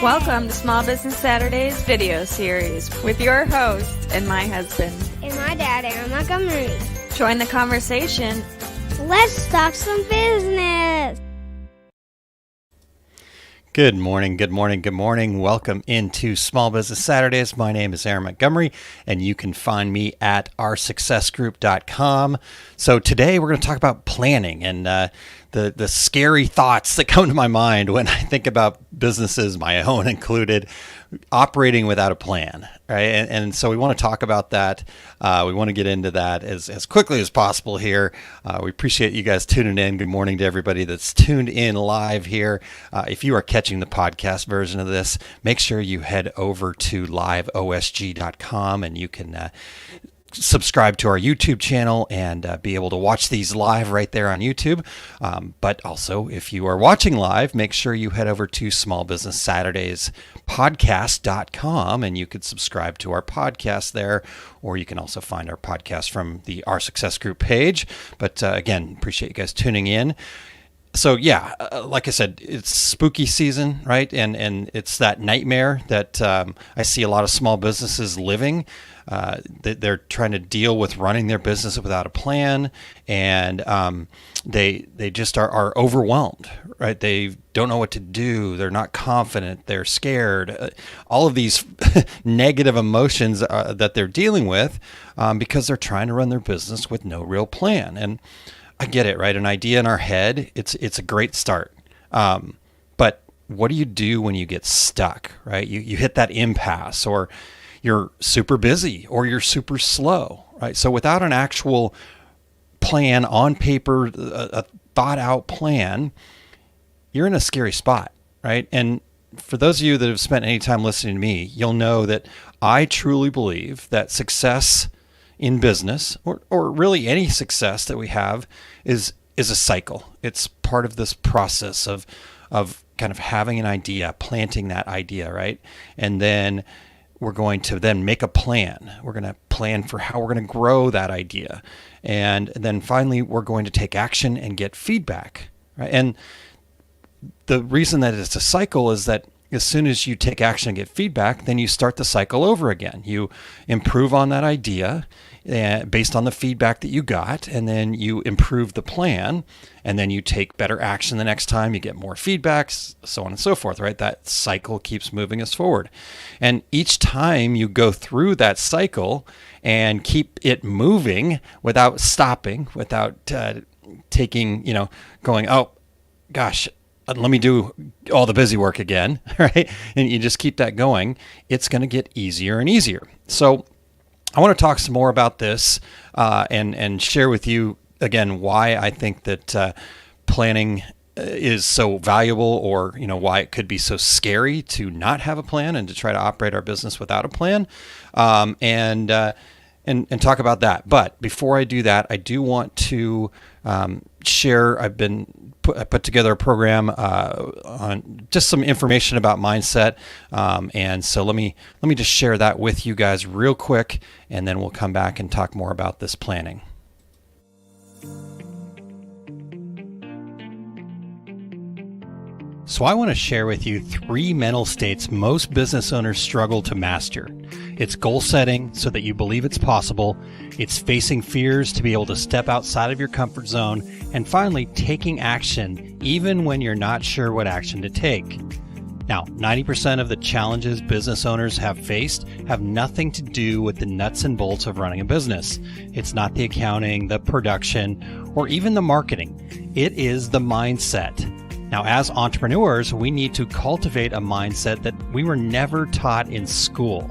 Welcome to Small Business Saturdays video series with your host and my husband. And my dad, Aaron Montgomery. Join the conversation. Let's talk some business. Good morning, good morning, good morning. Welcome into Small Business Saturdays. My name is Aaron Montgomery, and you can find me at oursuccessgroup.com. So today we're going to talk about planning and the scary thoughts that come to my mind when I think about businesses, my own included, operating without a plan, right? And so we want to talk about that. We want to get into that as quickly as possible here. We appreciate you guys tuning in. Good morning to everybody that's tuned in live here. If you are catching the podcast version of this, make sure you head over to liveosg.com and you can subscribe to our YouTube channel and be able to watch these live right there on YouTube. But also, if you are watching live, make sure you head over to Small Business Saturdays podcast.com and you could subscribe to our podcast there, or you can also find our podcast from the Our Success Group page. But again, appreciate you guys tuning in. So yeah, like I said, it's spooky season, right? And it's that nightmare that I see a lot of small businesses living. They're trying to deal with running their business without a plan, and they just are overwhelmed, right? They don't know what to do. They're not confident. They're scared. All of these negative emotions that they're dealing with because they're trying to run their business with no real plan. And I get it, right? An idea in our head, it's a great start. But what do you do when you get stuck, right? You hit that impasse, or you're super busy, or you're super slow, right? So without an actual plan on paper, a thought out plan, you're in a scary spot, right? And for those of you that have spent any time listening to me, you'll know that I truly believe that success in business, or really any success that we have, is a cycle. It's part of this process of kind of having an idea, planting that idea, right? And then we're going to then make a plan. We're going to plan for how we're going to grow that idea. And then finally, we're going to take action and get feedback, right? And the reason that it's a cycle is that as soon as you take action and get feedback, then you start the cycle over again. You improve on that idea based on the feedback that you got, and then you improve the plan, and then you take better action the next time, you get more feedback, so on and so forth, right? That cycle keeps moving us forward. And each time you go through that cycle and keep it moving without stopping, without going, oh, gosh, let me do all the busy work again, right? And you just keep that going, it's going to get easier and easier. So I want to talk some more about this and share with you, again, why I think that planning is so valuable, or why it could be so scary to not have a plan and to try to operate our business without a plan, and talk about that. But before I do that, I do want to share. I put together a program on just some information about mindset, and so let me just share that with you guys real quick, and then we'll come back and talk more about this planning. So I want to share with you 3 mental states most business owners struggle to master. It's goal setting so that you believe it's possible. It's facing fears to be able to step outside of your comfort zone. And finally, taking action even when you're not sure what action to take. Now, 90% of the challenges business owners have faced have nothing to do with the nuts and bolts of running a business. It's not the accounting, the production, or even the marketing. It is the mindset. Now, as entrepreneurs, we need to cultivate a mindset that we were never taught in school.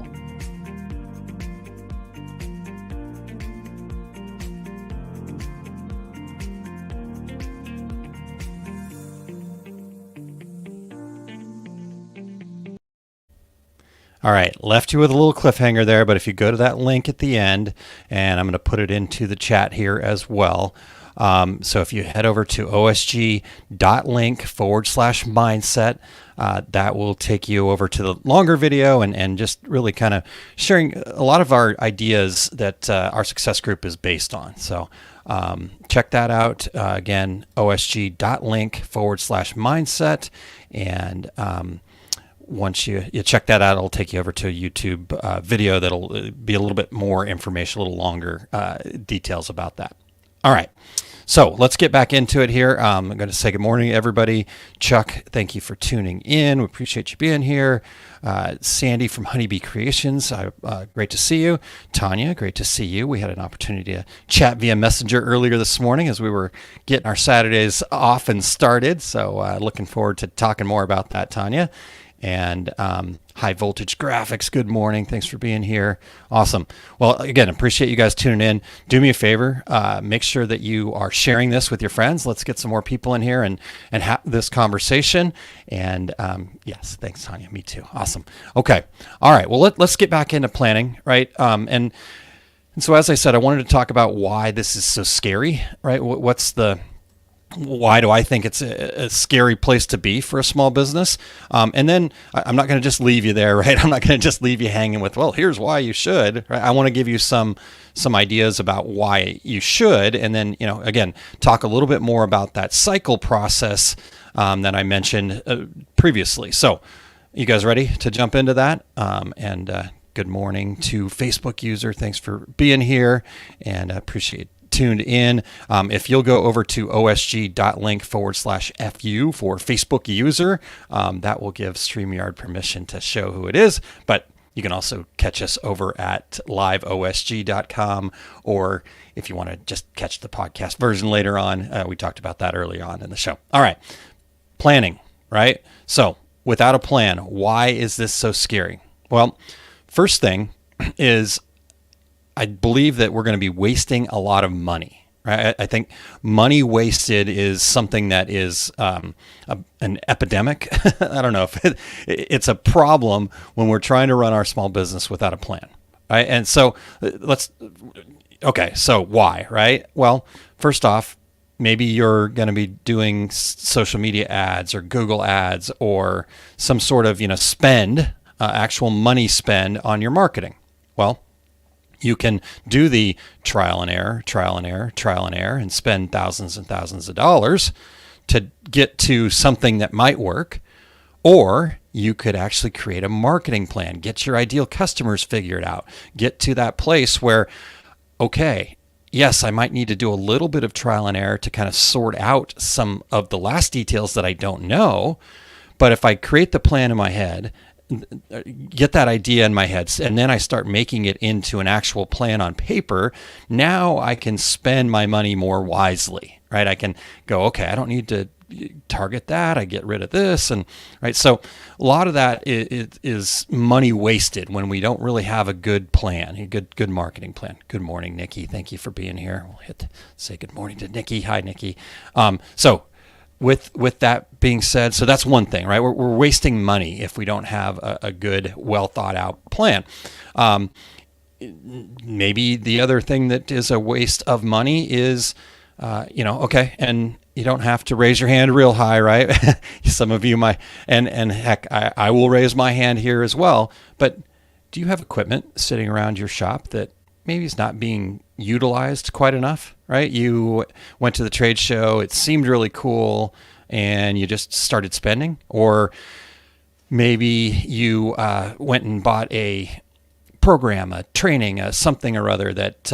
All right, left you with a little cliffhanger there, but if you go to that link at the end, and I'm going to put it into the chat here as well. So if you head over to osg.link/mindset, that will take you over to the longer video and just really kind of sharing a lot of our ideas that our success group is based on. So check that out. Again, osg.link/mindset. And once you check that out, it'll take you over to a YouTube video that'll be a little bit more information, a little longer details about that. All right. So let's get back into it here. I'm going to say good morning, everybody. Chuck, thank you for tuning in. We appreciate you being here. Sandy from Honeybee Creations, great to see you. Tanya, great to see you. We had an opportunity to chat via Messenger earlier this morning as we were getting our Saturdays off and started. So looking forward to talking more about that, Tanya. And High Voltage Graphics, good morning. Thanks for being here. Awesome. Well, again, appreciate you guys tuning in. Do me a favor. Make sure that you are sharing this with your friends. Let's get some more people in here and have this conversation. And yes, thanks, Tanya. Me too. Awesome. Okay. All right. Well, let's get back into planning, right? And so, as I said, I wanted to talk about why this is so scary, right? Why do I think it's a scary place to be for a small business? And then I'm not going to just leave you there, right? I'm not going to just leave you hanging with, well, here's why you should, right? I want to give you some ideas about why you should. And then, again, talk a little bit more about that cycle process that I mentioned previously. So you guys ready to jump into that? Good morning to Facebook user. Thanks for being here and appreciate tuned in. If you'll go over to osg.link/FU for Facebook user, that will give StreamYard permission to show who it is. But you can also catch us over at liveosg.com, or if you want to just catch the podcast version later on, we talked about that early on in the show. All right. Planning, right? So without a plan, why is this so scary? Well, first thing is, I believe that we're going to be wasting a lot of money, right? I think money wasted is something that is an epidemic. I don't know if it's a problem when we're trying to run our small business without a plan, right? And so so why, right? Well, first off, maybe you're going to be doing social media ads or Google ads or some sort of, spend, actual money spend on your marketing. Well, you can do the trial and error, and spend thousands and thousands of dollars to get to something that might work. Or you could actually create a marketing plan, get your ideal customers figured out, get to that place where, okay, yes, I might need to do a little bit of trial and error to kind of sort out some of the last details that I don't know. But if I create the plan in my head, get that idea in my head, and then I start making it into an actual plan on paper, now I can spend my money more wisely, right? I can go, okay, I don't need to target that. I get rid of this. And right. So a lot of that is money wasted when we don't really have a good plan, a good marketing plan. Good morning, Nikki. Thank you for being here. We'll say good morning to Nikki. Hi, Nikki. So with that being said, so that's one thing, right? We're wasting money if we don't have a good, well thought out plan. Maybe the other thing that is a waste of money is, okay, and you don't have to raise your hand real high, right? Some of you might, and heck, I will raise my hand here as well. But do you have equipment sitting around your shop that maybe is not being utilized quite enough, right? You went to the trade show, it seemed really cool, and you just started spending. Or maybe you went and bought a program, a training, something or other that,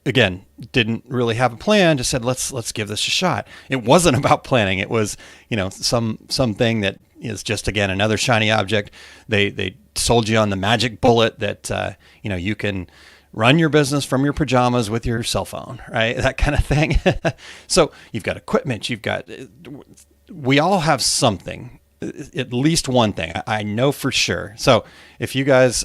again, didn't really have a plan, just said, let's give this a shot. It wasn't about planning. It was, something that is just, again, another shiny object. They sold you on the magic bullet that, you can run your business from your pajamas with your cell phone, right? That kind of thing. So you've got equipment, we all have something, at least one thing. I know for sure. So if you guys,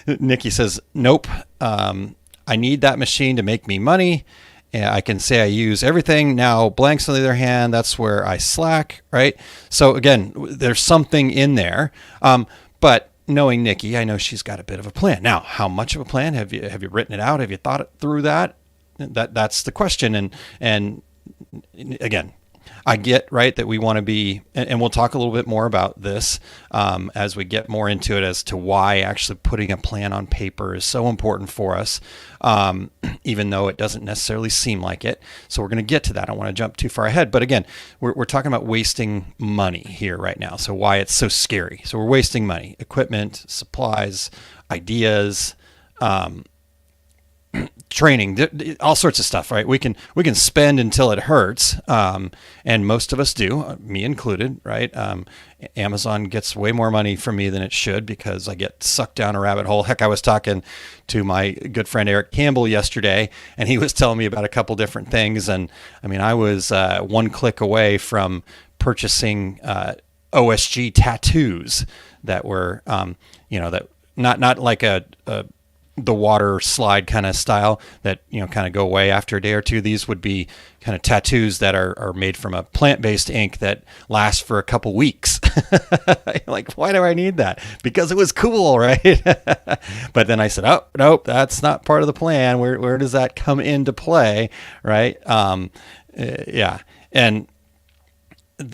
Nikki says, nope, I need that machine to make me money. I can say I use everything. Now blanks on the other hand, that's where I slack, right? So again, there's something in there. But knowing Nikki, I know she's got a bit of a plan. Now, how much of a plan? Have you written it out? Have you thought it through that? That's the question. And again, I get, right, that we want to be, and we'll talk a little bit more about this as we get more into it as to why actually putting a plan on paper is so important for us, even though it doesn't necessarily seem like it. So we're going to get to that. I don't want to jump too far ahead. But again, we're talking about wasting money here right now. So why it's so scary. So we're wasting money, equipment, supplies, ideas, training, all sorts of stuff, right? We can spend until it hurts, and most of us do, me included, right? Amazon gets way more money from me than it should because I get sucked down a rabbit hole. Heck, I was talking to my good friend Eric Campbell yesterday, and he was telling me about a couple different things. And I mean, I was one click away from purchasing OSG tattoos that were, that not like the water slide kind of style that, kind of go away after a day or two. These would be kind of tattoos that are made from a plant-based ink that lasts for a couple weeks. Like, why do I need that? Because it was cool, right? But then I said, oh, nope, that's not part of the plan. Where does that come into play, right? Yeah. And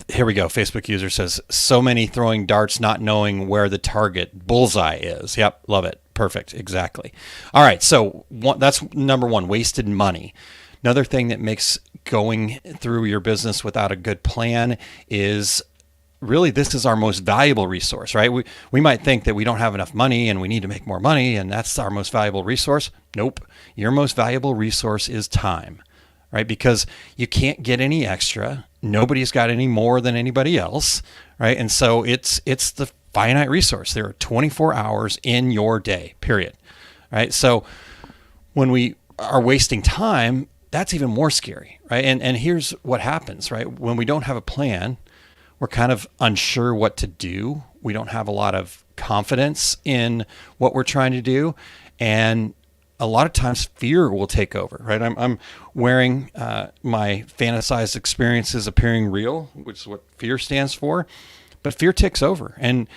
here we go. Facebook user says, so many throwing darts, not knowing where the target bullseye is. Yep. Love it. Perfect. Exactly. All right. So that's number one, wasted money. Another thing that makes going through your business without a good plan is really, this is our most valuable resource, right? We might think that we don't have enough money and we need to make more money, and that's our most valuable resource. Nope. Your most valuable resource is time, right? Because you can't get any extra. Nobody's got any more than anybody else, right? And so it's the finite resource. There are 24 hours in your day, period, right? So when we are wasting time, that's even more scary, right? And here's what happens, right? When we don't have a plan, we're kind of unsure what to do. We don't have a lot of confidence in what we're trying to do. And a lot of times fear will take over, right? I'm wearing my fantasized experiences appearing real, which is what fear stands for. But fear takes over. And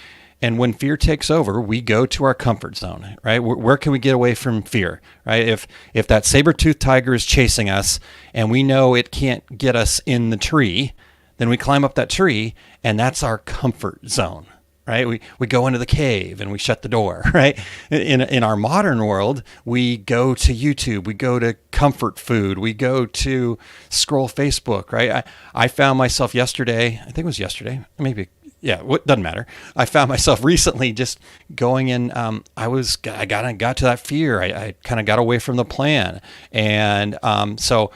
when fear takes over, we go to our comfort zone, right? Where can we get away from fear, right? If that saber-toothed tiger is chasing us and we know it can't get us in the tree, then we climb up that tree, and that's our comfort zone, right? We go into the cave and we shut the door, right? In our modern world, we go to YouTube, we go to comfort food, we go to scroll Facebook, right? I found myself yesterday, I think it was yesterday, maybe, yeah, it doesn't matter. I found myself recently just going in, I got to that fear. I kind of got away from the plan. And so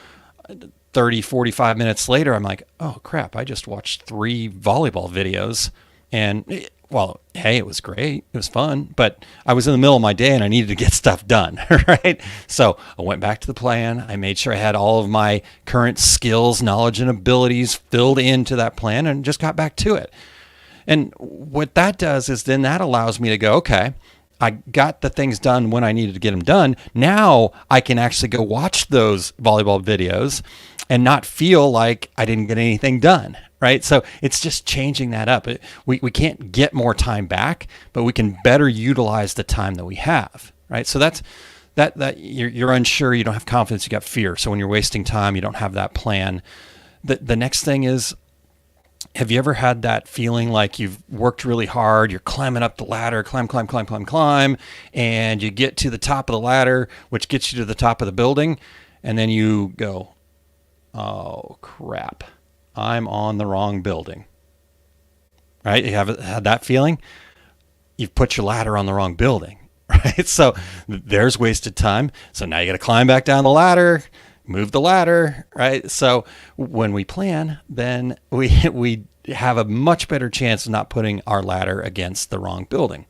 30, 45 minutes later, I'm like, oh crap, I just watched 3 volleyball videos, and well, hey, it was great. It was fun, but I was in the middle of my day and I needed to get stuff done, right? So I went back to the plan. I made sure I had all of my current skills, knowledge, and abilities filled into that plan and just got back to it. And what that does is then that allows me to go, okay, I got the things done when I needed to get them done. Now I can actually go watch those volleyball videos and not feel like I didn't get anything done, right? So it's just changing that up. We can't get more time back, but we can better utilize the time that we have, right? So that's that you're unsure, you don't have confidence, you got fear. So when you're wasting time, you don't have that plan. The next thing is, have you ever had that feeling like you've worked really hard, you're climbing up the ladder, climb, and you get to the top of the ladder, which gets you to the top of the building, and then you go, oh crap, I'm on the wrong building, right? You haven't had that feeling? You've put your ladder on the wrong building, right? So there's wasted time. So now you got to climb back down the ladder, move the ladder, right? So when we plan, then we have a much better chance of not putting our ladder against the wrong building.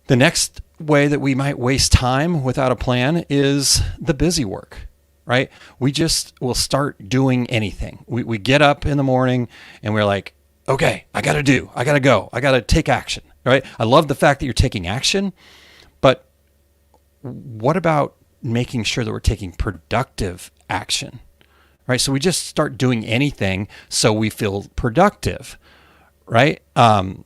The next way that we might waste time without a plan is the busy work, right? We just will start doing anything. We get up in the morning and we're like, okay, I got to go, I got to take action, right? I love the fact that you're taking action, but what about making sure that we're taking productive action, right? So we just start doing anything so we feel productive, right? And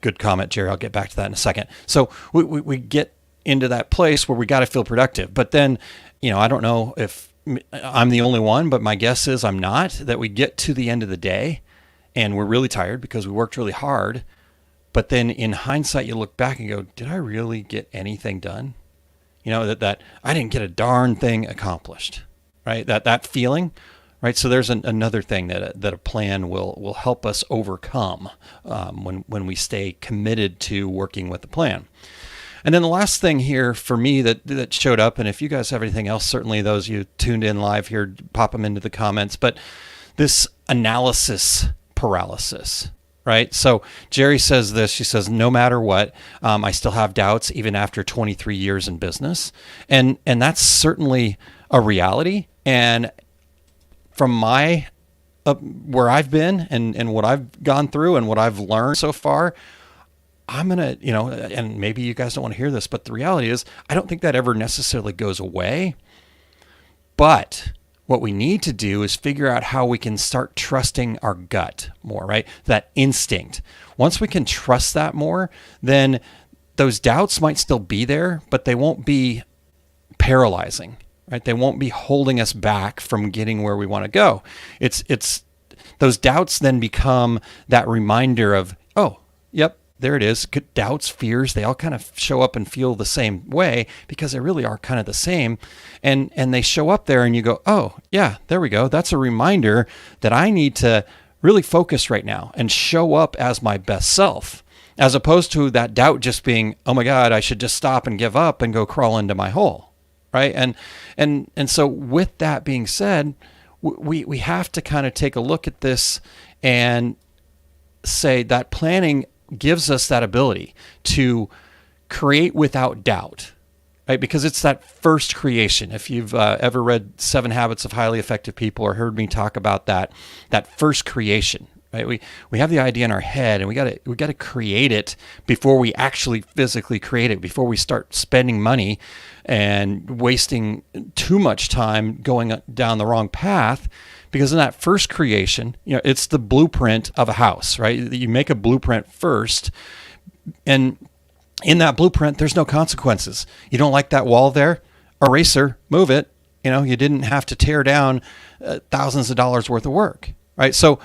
good comment, Jerry. I'll get back to that in a second. So we get into that place where we got to feel productive, but then, I don't know if I'm the only one, but my guess is I'm not, that we get to the end of the day and we're really tired because we worked really hard. But then in hindsight, you look back and go, did I really get anything done? That I didn't get a darn thing accomplished, right? That feeling, right? So there's another thing that a plan will help us overcome when we stay committed to working with the plan. And then the last thing here for me that showed up, and if you guys have anything else, certainly those you tuned in live here, pop them into the comments, but this analysis paralysis, right? So Jerry says this, she says, no matter what, I still have doubts even after 23 years in business. And that's certainly a reality. And from my, where I've been and what I've gone through and what I've learned so far, I'm going to, and maybe you guys don't want to hear this, but the reality is I don't think that ever necessarily goes away. But what we need to do is figure out how we can start trusting our gut more, right? That instinct. Once we can trust that more, then those doubts might still be there, but they won't be paralyzing, right? They won't be holding us back from getting where we want to go. It's those doubts then become that reminder of, oh, yep, there it is. Doubts, fears, they all kind of show up and feel the same way because they really are kind of the same. And they show up there and you go, oh, yeah, there we go. That's a reminder that I need to really focus right now and show up as my best self, as opposed to that doubt just being, oh my God, I should just stop and give up and go crawl into my hole, right? And so with that being said, we have to kind of take a look at this and say that planning gives us that ability to create without doubt, right? Because it's that first creation. If you've ever read 7 Habits of Highly Effective People or heard me talk about that first creation, right? We have the idea in our head and we got to create it before we actually physically create it, before we start spending money and wasting too much time going down the wrong path. Because in that first creation, it's the blueprint of a house, right? You make a blueprint first, and in that blueprint, there's no consequences. You don't like that wall there? Eraser, move it. You didn't have to tear down thousands of dollars worth of work, right? So,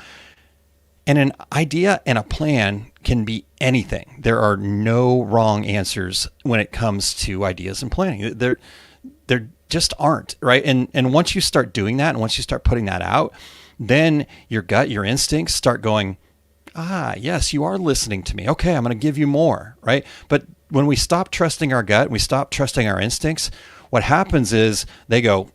and an idea and a plan can be anything. There are no wrong answers when it comes to ideas and planning. There just aren't, right? And once you start doing that, and once you start putting that out, then your gut, your instincts start going, yes, you are listening to me. Okay, I'm going to give you more, right? But when we stop trusting our gut, we stop trusting our instincts, what happens is they go,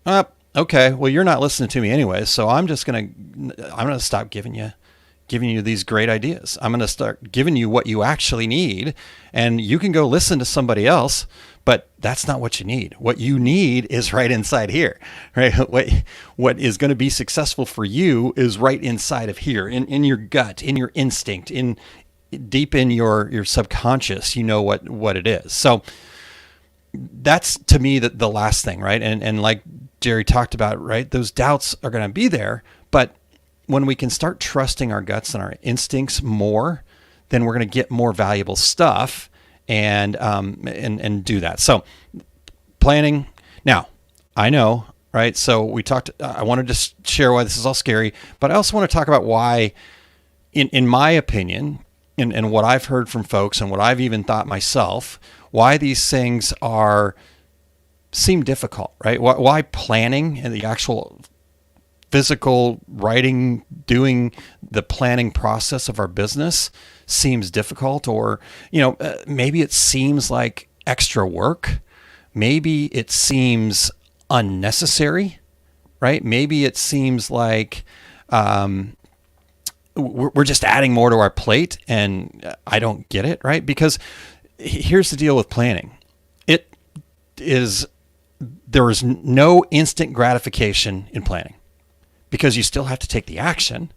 okay, well, you're not listening to me anyway, so I'm going to stop giving you these great ideas. I'm going to start giving you what you actually need, and you can go listen to somebody else, but that's not what you need. What you need is right inside here, right? What is going to be successful for you is right inside of here, in your gut, in your instinct, deep in your subconscious. You know what it is. So that's, to me, the last thing, right? And like Jerry talked about, right? Those doubts are going to be there, but when we can start trusting our guts and our instincts more, then we're going to get more valuable stuff and do that. So planning. Now, I know, right? So we talked, I wanted to share why this is all scary, but I also want to talk about why, in my opinion, and what I've heard from folks and what I've even thought myself, why these things seem difficult, right? Why planning and the actual physical writing, doing the planning process of our business seems difficult, or, maybe it seems like extra work. Maybe it seems unnecessary, right? Maybe it seems like we're just adding more to our plate, and I don't get it, right? Because here's the deal with planning. There is no instant gratification in planning, because you still have to take the action,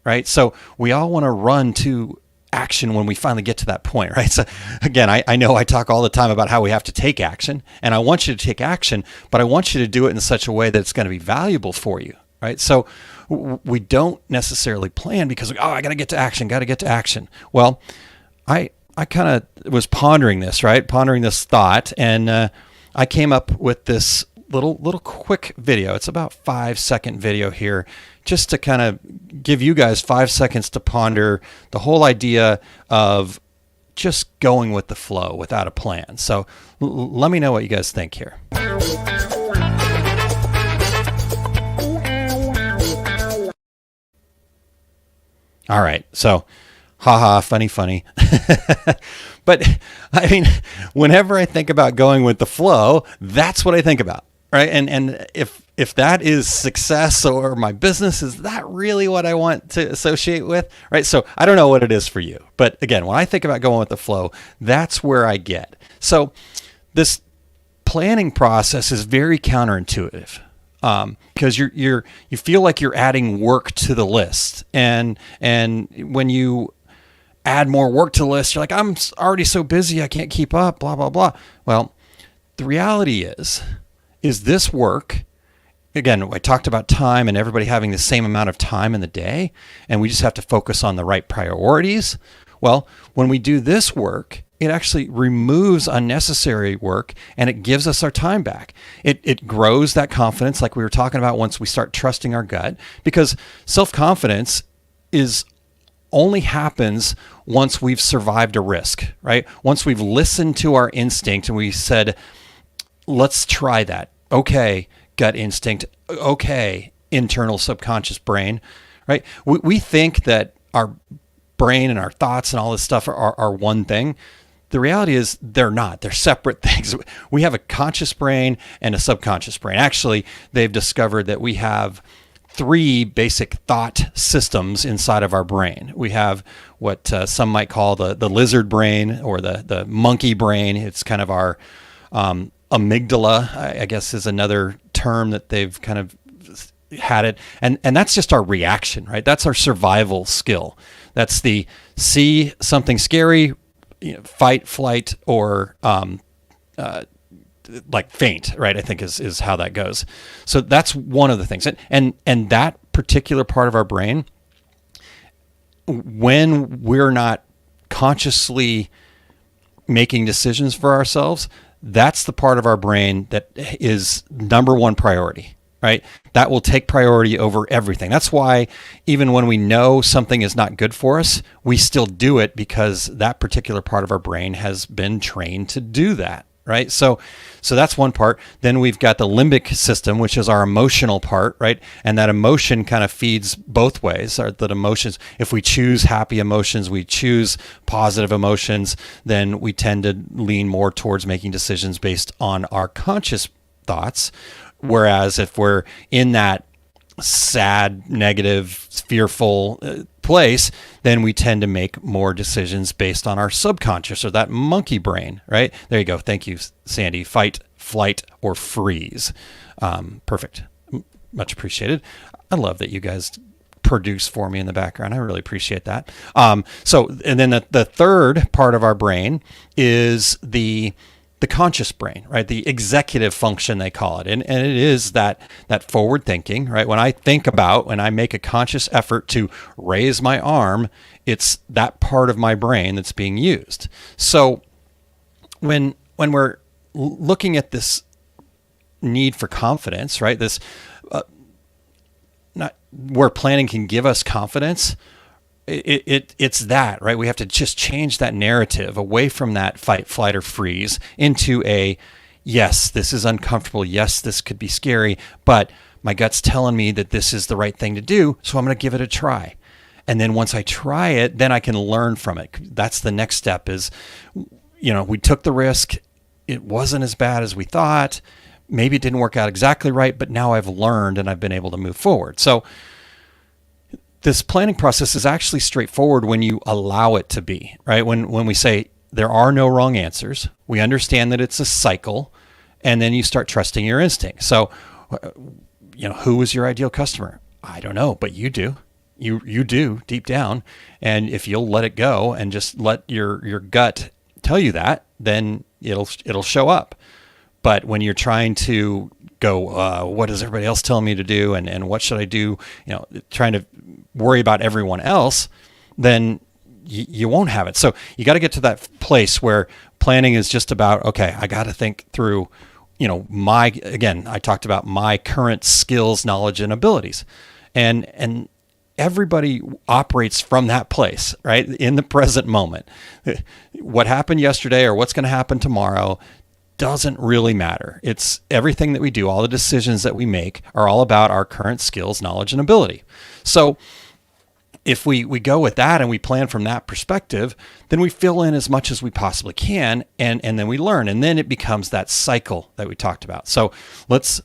right? So we all want to run to action when we finally get to that point, right? So again, I know I talk all the time about how we have to take action, and I want you to take action, but I want you to do it in such a way that it's going to be valuable for you, right? So we don't necessarily plan because, I got to get to action. Well, I kind of was pondering this thought, and I came up with this little quick video. It's about 5-second video here, just to kind of give you guys 5 seconds to ponder the whole idea of just going with the flow without a plan. So let me know what you guys think here. All right, so haha, funny. But I mean, whenever I think about going with the flow, that's what I think about, right? And if that is success or my business, is that really what I want to associate with, right? So I don't know what it is for you, but again, when I think about going with the flow, that's where I get. So this planning process is very counterintuitive. Because you feel like you're adding work to the list, and when you add more work to the list, you're like, I'm already so busy, I can't keep up, blah blah blah. Well, the reality is this work. Again, I talked about time and everybody having the same amount of time in the day, and we just have to focus on the right priorities. Well, when we do this work, it actually removes unnecessary work and it gives us our time back. It grows that confidence, like we were talking about, once we start trusting our gut, because self-confidence only happens once we've survived a risk, right? Once we've listened to our instinct and we said, let's try that. Okay, gut instinct. Okay, internal subconscious brain, right? We think that our brain and our thoughts and all this stuff are one thing. The reality is they're not. They're separate things. We have a conscious brain and a subconscious brain. Actually, they've discovered that we have 3 basic thought systems inside of our brain. We have what some might call the lizard brain, or the monkey brain. It's kind of our amygdala, I guess, is another term that they've kind of had it. And that's just our reaction, right? That's our survival skill. That's the see something scary, fight, flight, or like faint, right? I think is how that goes. So that's one of the things. And that particular part of our brain, when we're not consciously making decisions for ourselves, that's the part of our brain that is number one priority, right? That will take priority over everything. That's why even when we know something is not good for us, we still do it, because that particular part of our brain has been trained to do that, right? So that's one part. Then we've got the limbic system, which is our emotional part, right? And that emotion kind of feeds both ways. That emotions, if we choose happy emotions, we choose positive emotions, then we tend to lean more towards making decisions based on our conscious thoughts. Whereas if we're in that sad, negative, fearful place, then we tend to make more decisions based on our subconscious, or that monkey brain, right? There you go. Thank you, Sandy. Fight, flight, or freeze. Perfect. Much appreciated. I love that you guys produce for me in the background. I really appreciate that. And then the third part of our brain is the conscious brain, right? The executive function, they call it. And it is that forward thinking, right? When I make a conscious effort to raise my arm, it's that part of my brain that's being used. So when we're looking at this need for confidence, right? This, not where planning can give us confidence, it's that, right? We have to just change that narrative away from that fight, flight, or freeze into a, yes, this is uncomfortable. Yes, this could be scary, but my gut's telling me that this is the right thing to do. So I'm going to give it a try. And then once I try it, then I can learn from it. That's the next step is, we took the risk. It wasn't as bad as we thought. Maybe it didn't work out exactly right, but now I've learned and I've been able to move forward. So this planning process is actually straightforward when you allow it to be, right? When we say there are no wrong answers, we understand that it's a cycle, and then you start trusting your instinct. So, who is your ideal customer? I don't know, but you do. You do deep down. And if you'll let it go and just let your gut tell you that, then it'll show up. But when you're trying to go, what is everybody else telling me to do, and what should I do? Trying to worry about everyone else, then you won't have it. So you got to get to that place where planning is just about, okay, I got to think through, I talked about my current skills, knowledge, and abilities. And everybody operates from that place, right? In the present moment. What happened yesterday or what's going to happen tomorrow doesn't really matter. It's everything that we do, all the decisions that we make are all about our current skills, knowledge, and ability. So if we go with that and we plan from that perspective, then we fill in as much as we possibly can, and then we learn. And then it becomes that cycle that we talked about. So let's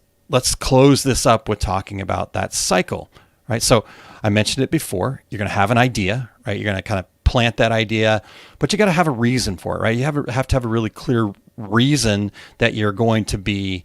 close this up with talking about that cycle, right? So I mentioned it before. You're going to have an idea, right? You're going to kind of plant that idea, but you got to have a reason for it, right? You have to have a really clear reason that you're going to be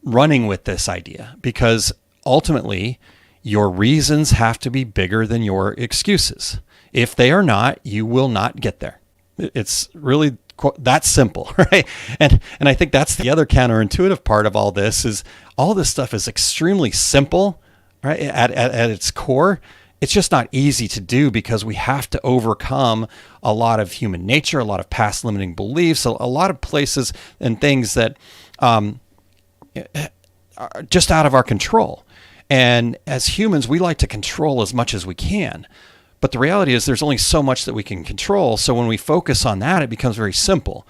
running with this idea, because ultimately your reasons have to be bigger than your excuses. If they are not, you will not get there. It's really that simple, right? And I think that's the other counterintuitive part of all this is all this stuff is extremely simple, right? At its core. It's just not easy to do because we have to overcome a lot of human nature, a lot of past limiting beliefs, a lot of places and things that are just out of our control. And as humans, we like to control as much as we can. But the reality is there's only so much that we can control. So when we focus on that, it becomes very simple.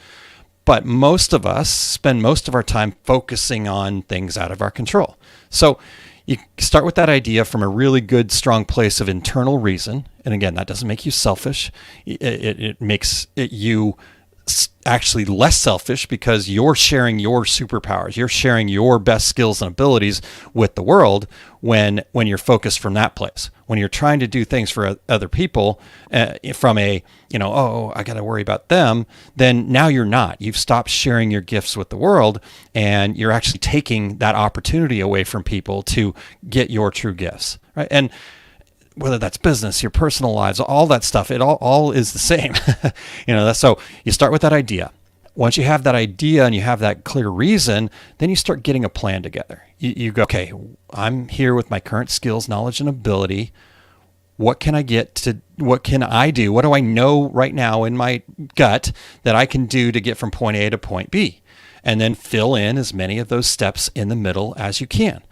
But most of us spend most of our time focusing on things out of our control. So you start with that idea from a really good, strong place of internal reason. And again, that doesn't make you selfish. It makes you actually less selfish because you're sharing your superpowers. You're sharing your best skills and abilities with the world when you're focused from that place. When you're trying to do things for other people from I got to worry about them, then now you're not. You've stopped sharing your gifts with the world, and you're actually taking that opportunity away from people to get your true gifts, right? And whether that's business, your personal lives, all that stuff, it all is the same. So you start with that idea. Once you have that idea and you have that clear reason, then you start getting a plan together. You go, okay, I'm here with my current skills, knowledge, and ability. What can I what can I do? What do I know right now in my gut that I can do to get from point A to point B? And then fill in as many of those steps in the middle as you can.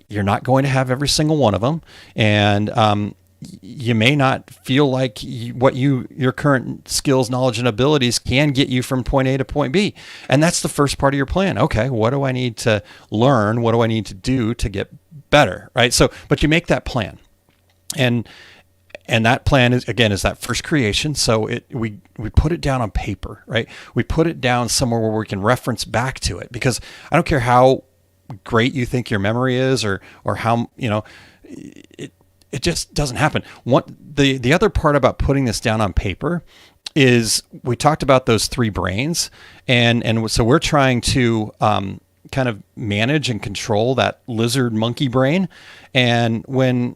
You're not going to have every single one of them, and you may not feel like your current skills, knowledge, and abilities can get you from point A to point B. And that's the first part of your plan. Okay, what do I need to learn? What do I need to do to get better, right? So, but you make that plan, and that plan is that first creation. So we put it down on paper, right? We put it down somewhere where we can reference back to it, because I don't care how great you think your memory is or how it just doesn't happen. The other part about putting this down on paper is we talked about those three brains, and so we're trying to kind of manage and control that lizard monkey brain. And when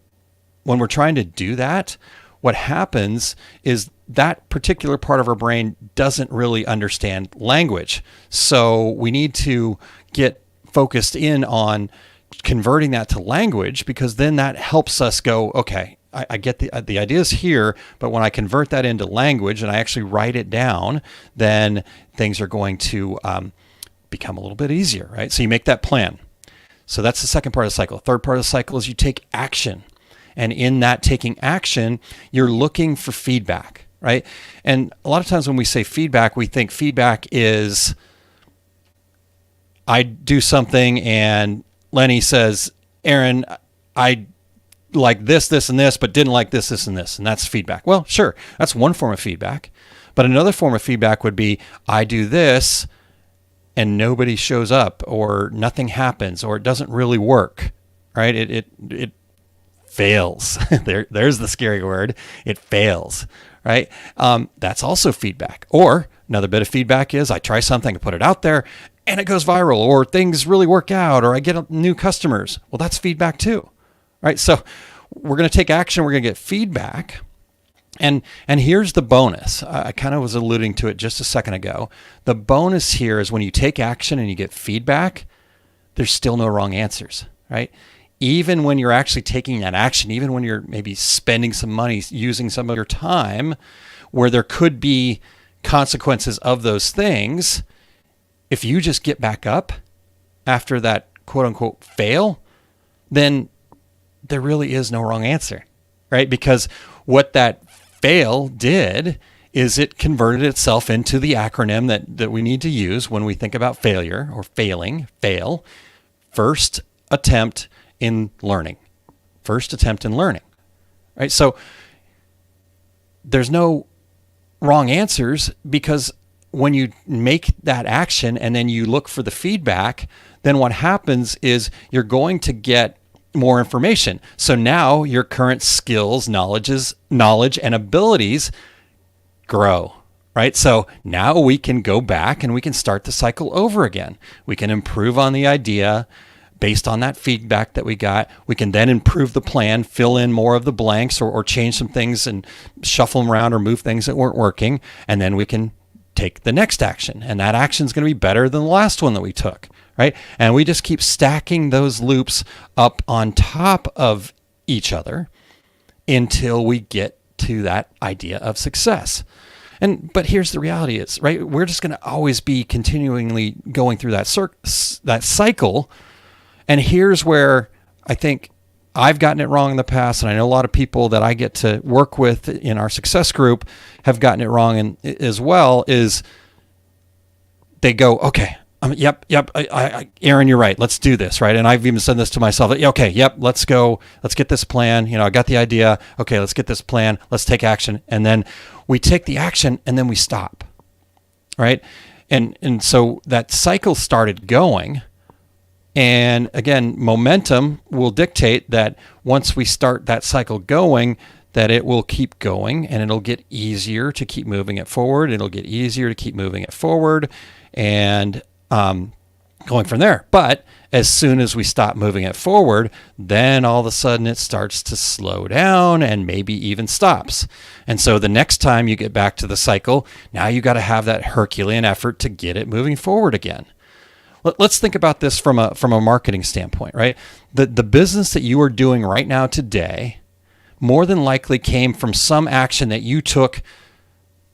we're trying to do that, what happens is that particular part of our brain doesn't really understand language. So we need to get focused in on converting that to language, because then that helps us go, okay, I get the ideas here, but when I convert that into language and I actually write it down, then things are going to become a little bit easier, right? So you make that plan. So that's the second part of the cycle. The third part of the cycle is you take action. And in that taking action, you're looking for feedback, right? And a lot of times when we say feedback, we think feedback is I do something and Lenny says, Aaron, I like this, this, and this, but didn't like this, this, and this. And that's feedback. Well, sure, that's one form of feedback. But another form of feedback would be I do this and nobody shows up, or nothing happens, or it doesn't really work, right? It fails. There's the scary word. It fails, right? That's also feedback. Or another bit of feedback is I try something, I put it out there, and it goes viral, or things really work out, or I get new customers. Well, that's feedback too, right? So we're going to take action. We're going to get feedback. And here's the bonus. I kind of was alluding to it just a second ago. The bonus here is when you take action and you get feedback, there's still no wrong answers, right? Even when you're actually taking that action, even when you're maybe spending some money, using some of your time, where there could be consequences of those things, if you just get back up after that quote unquote fail, then there really is no wrong answer, right? Because what that fail did is it converted itself into the acronym that we need to use when we think about failure or failing, fail, first attempt in learning, right? So there's no wrong answers, because when you make that action and then you look for the feedback, then what happens is you're going to get more information. So now your current skills, knowledge and abilities grow, right? So now we can go back and we can start the cycle over again. We can improve on the idea based on that feedback that we got. We can then improve the plan, fill in more of the blanks, or change some things and shuffle them around or move things that weren't working. And then we can take the next action. And that action is going to be better than the last one that we took, right? And we just keep stacking those loops up on top of each other until we get to that idea of success. But here's the reality is, right, we're just going to always be continually going through that cycle. And here's where I think I've gotten it wrong in the past, and I know a lot of people that I get to work with in our success group have gotten it wrong as well, is they go, okay, yep, Aaron, you're right. Let's do this, right? And I've even said this to myself. Okay, yep, let's go. Let's get this plan. I got the idea. Okay, let's get this plan. Let's take action. And then we take the action and then we stop, right? And so that cycle started going. And again, momentum will dictate that once we start that cycle going, that it will keep going and it'll get easier to keep moving it forward. It'll get easier to keep moving it forward and going from there. But as soon as we stop moving it forward, then all of a sudden it starts to slow down and maybe even stops. And so the next time you get back to the cycle, now you got to have that Herculean effort to get it moving forward again. Let's think about this from a marketing standpoint, right? The business that you are doing right now today more than likely came from some action that you took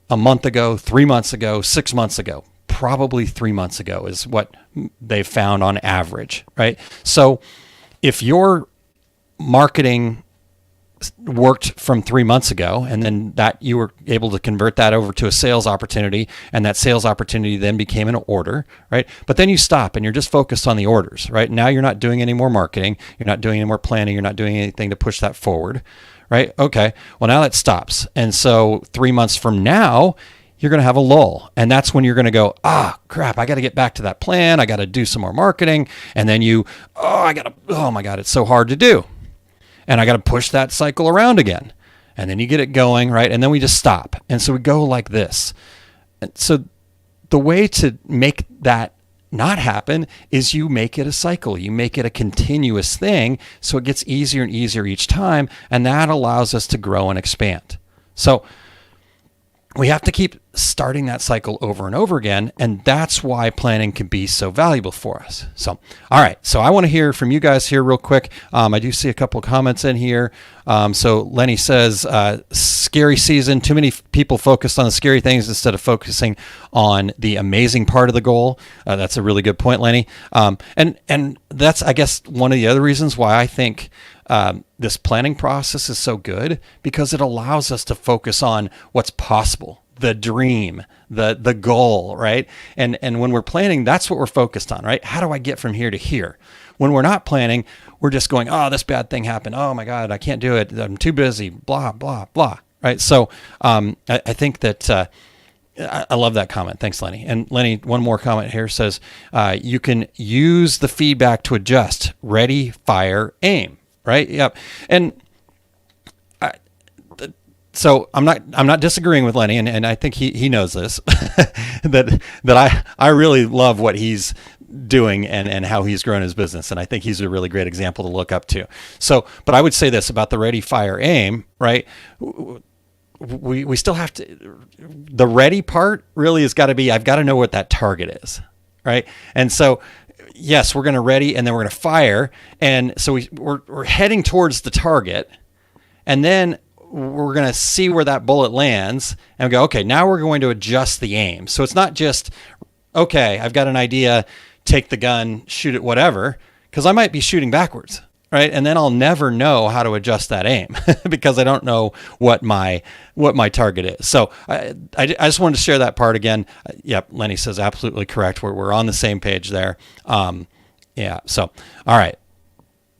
a month ago, 3 months ago, 6 months ago. Probably 3 months ago is what they've found on average, right? So if your marketing worked from 3 months ago, and then that you were able to convert that over to a sales opportunity, and that sales opportunity then became an order, right? But then you stop and you're just focused on the orders, right? Now you're not doing any more marketing, you're not doing any more planning, you're not doing anything to push that forward, right? Okay, well now that stops. And so 3 months from now, you're going to have a lull. And that's when you're going to go, crap, I got to get back to that plan. I got to do some more marketing. And then oh my God, it's so hard to do. And I got to push that cycle around again. And then you get it going, right? And then we just stop. And so we go like this. And so the way to make that not happen is you make it a cycle. You make it a continuous thing so it gets easier and easier each time. And that allows us to grow and expand. So we have to keep starting that cycle over and over again, and that's why planning can be so valuable for us. So, all right, so I want to hear from you guys here real quick. I do see a couple of comments in here. So Lenny says, scary season, too many people focused on the scary things instead of focusing on the amazing part of the goal. That's a really good point, Lenny. And that's, I guess, one of the other reasons why I think this planning process is so good, because it allows us to focus on what's possible, the dream, the goal, right? And when we're planning, that's what we're focused on, right? How do I get from here to here? When we're not planning, we're just going, oh, this bad thing happened. Oh my God, I can't do it. I'm too busy, blah, blah, blah, right? So I think that I love that comment. Thanks, Lenny. And Lenny, one more comment here says, you can use the feedback to adjust. Ready, fire, aim. Right. Yep. And so I'm not disagreeing with Lenny, and I think he knows this, that I really love what he's doing and how he's grown his business. And I think he's a really great example to look up to. So, but I would say this about the ready, fire, aim, right? We still have to, the ready part really has got to be, I've got to know what that target is. Right. And so, yes, we're going to ready and then we're going to fire. And so we're heading towards the target, and then we're going to see where that bullet lands and go, okay, now we're going to adjust the aim. So it's not just okay, I've got an idea, take the gun, shoot it, whatever, because I might be shooting backwards, right? And then I'll never know how to adjust that aim because I don't know what my target is. So I just wanted to share that part again. Yep, Lenny says absolutely correct. We're on the same page there. Yeah. So all right.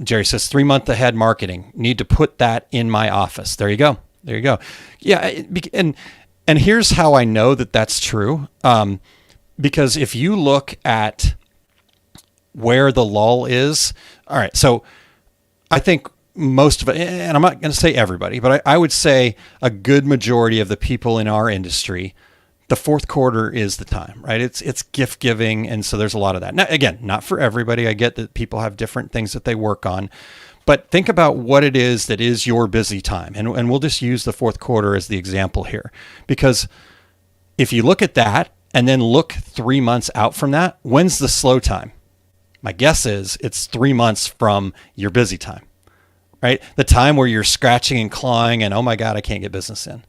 Jerry says 3 month ahead marketing. Need to put that in my office. There you go. There you go. Yeah. And here's how I know that that's true. Because if you look at where the lull is, all right. So I think most of it, and I'm not going to say everybody, but I would say a good majority of the people in our industry, the fourth quarter is the time, right? It's gift giving. And so there's a lot of that. Now, again, not for everybody. I get that people have different things that they work on, but think about what it is that is your busy time. And we'll just use the fourth quarter as the example here, because if you look at that and then look 3 months out from that, when's the slow time? My guess is it's 3 months from your busy time, right? The time where you're scratching and clawing and, oh my God, I can't get business in.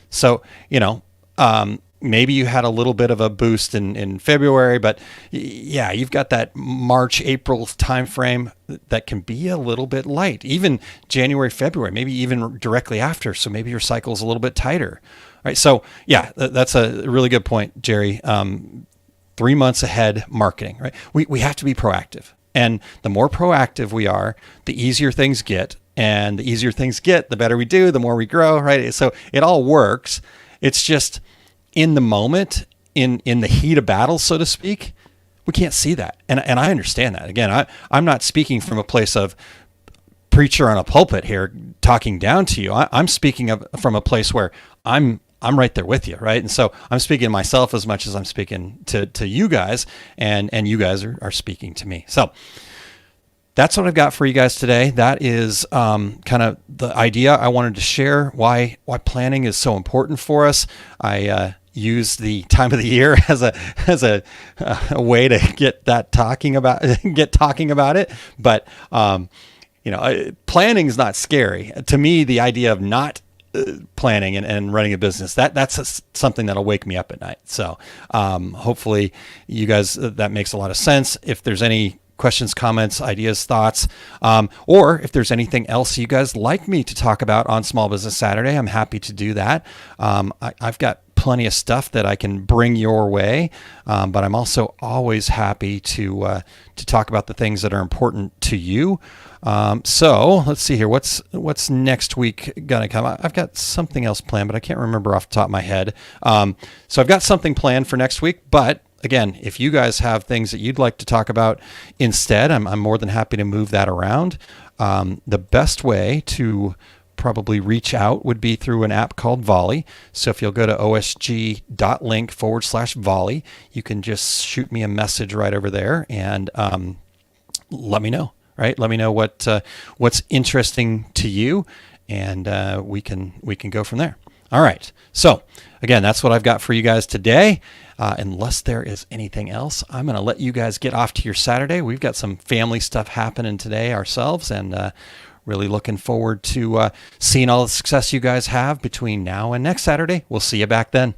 So, maybe you had a little bit of a boost in February, but yeah, you've got that March, April timeframe that can be a little bit light. Even January, February, maybe even directly after. So maybe your cycle is a little bit tighter. All right. So yeah, that's a really good point, Jerry. 3 months ahead marketing, right? We have to be proactive. And the more proactive we are, the easier things get. And the easier things get, the better we do, the more we grow, right? So it all works. It's just in the moment, in the heat of battle, so to speak, we can't see that. And I understand that. Again, I'm not speaking from a place of preacher on a pulpit here talking down to you. I'm speaking from a place where I'm right there with you, right? And so I'm speaking to myself as much as I'm speaking to you guys, and you guys are speaking to me. So that's what I've got for you guys today. That is kind of the idea I wanted to share, why planning is so important for us. I use the time of the year as a way to get talking about it. But planning is not scary. To me, the idea of not planning and running a business, that's something that'll wake me up at night. So hopefully you guys, that makes a lot of sense. If there's any questions, comments, ideas, thoughts, or if there's anything else you guys like me to talk about on Small Business Saturday, I'm happy to do that. I've got plenty of stuff that I can bring your way, but I'm also always happy to talk about the things that are important to you. So let's see here. What's next week gonna come? I've got something else planned, but I can't remember off the top of my head. So I've got something planned for next week, but again, if you guys have things that you'd like to talk about instead, I'm more than happy to move that around. The best way to probably reach out would be through an app called Volley. So if you'll go to osg.link/Volley, you can just shoot me a message right over there and let me know, right? Let me know what's interesting to you, and we can go from there. All right. So again, that's what I've got for you guys today. Unless there is anything else, I'm going to let you guys get off to your Saturday. We've got some family stuff happening today ourselves, and really looking forward to seeing all the success you guys have between now and next Saturday. We'll see you back then.